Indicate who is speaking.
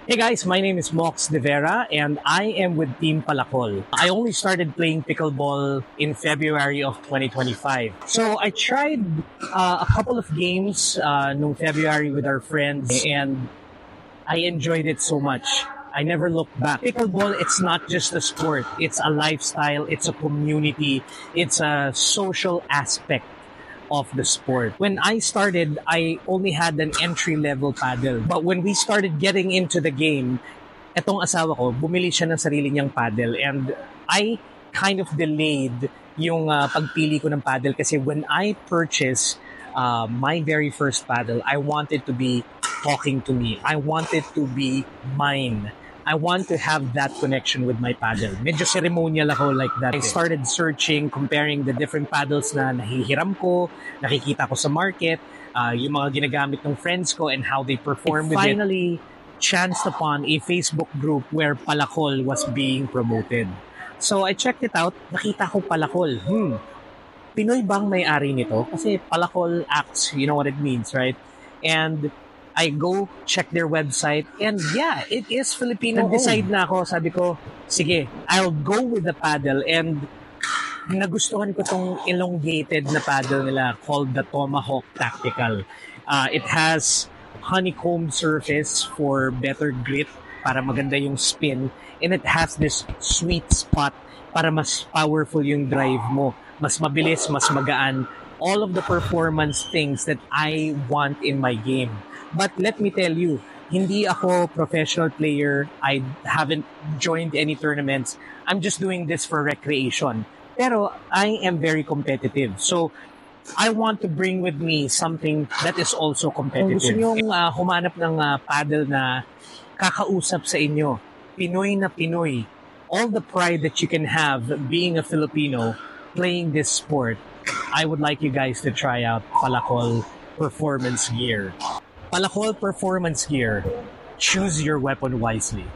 Speaker 1: Hey guys, my name is Mox De Vera and I am with Team Palacol. I only started playing pickleball in February of 2025. So I tried a couple of games no February with our friends and I enjoyed it so much. I never looked back. Pickleball, it's not just a sport. It's a lifestyle. It's a community. It's a social aspect of the sport. When I started, I only had an entry-level paddle. But when we started getting into the game, etong asawa ko, bumili siya ng sarili niyang paddle. And I kind of delayed yung pagpili ko ng paddle kasi when I purchased my very first paddle, I wanted to be talking to me. I wanted to be mine. I want to have that connection with my paddle. Medyo ceremonial ako like that. I started searching, comparing the different paddles na nahihiram ko, nakikita ko sa market, yung mga ginagamit ng friends ko and how they perform with it. Finally chanced upon a Facebook group where Palacol was being promoted. So I checked it out, nakita ko Palacol. Pinoy bang may-ari nito? Kasi Palacol acts, you know what it means, right? And I go check their website and yeah, it is Filipino. Nag-decide na ako, sabi ko, sige, I'll go with the paddle and nagustuhan ko tong elongated na paddle nila called the Tomahawk Tactical. It has honeycomb surface for better grip, para maganda yung spin, and it has this sweet spot para mas powerful yung drive mo, mas mabilis, mas magaan, all of the performance things that I want in my game. But let me tell you, hindi ako professional player. I haven't joined any tournaments. I'm just doing this for recreation. Pero I am very competitive. So I want to bring with me something that is also competitive. Kung gusto nyong humanap ng paddle na kakausap sa inyo, Pinoy na Pinoy, all the pride that you can have being a Filipino playing this sport, I would like you guys to try out Palacol Performance Gear. Palacol Performance Gear. Choose your weapon wisely.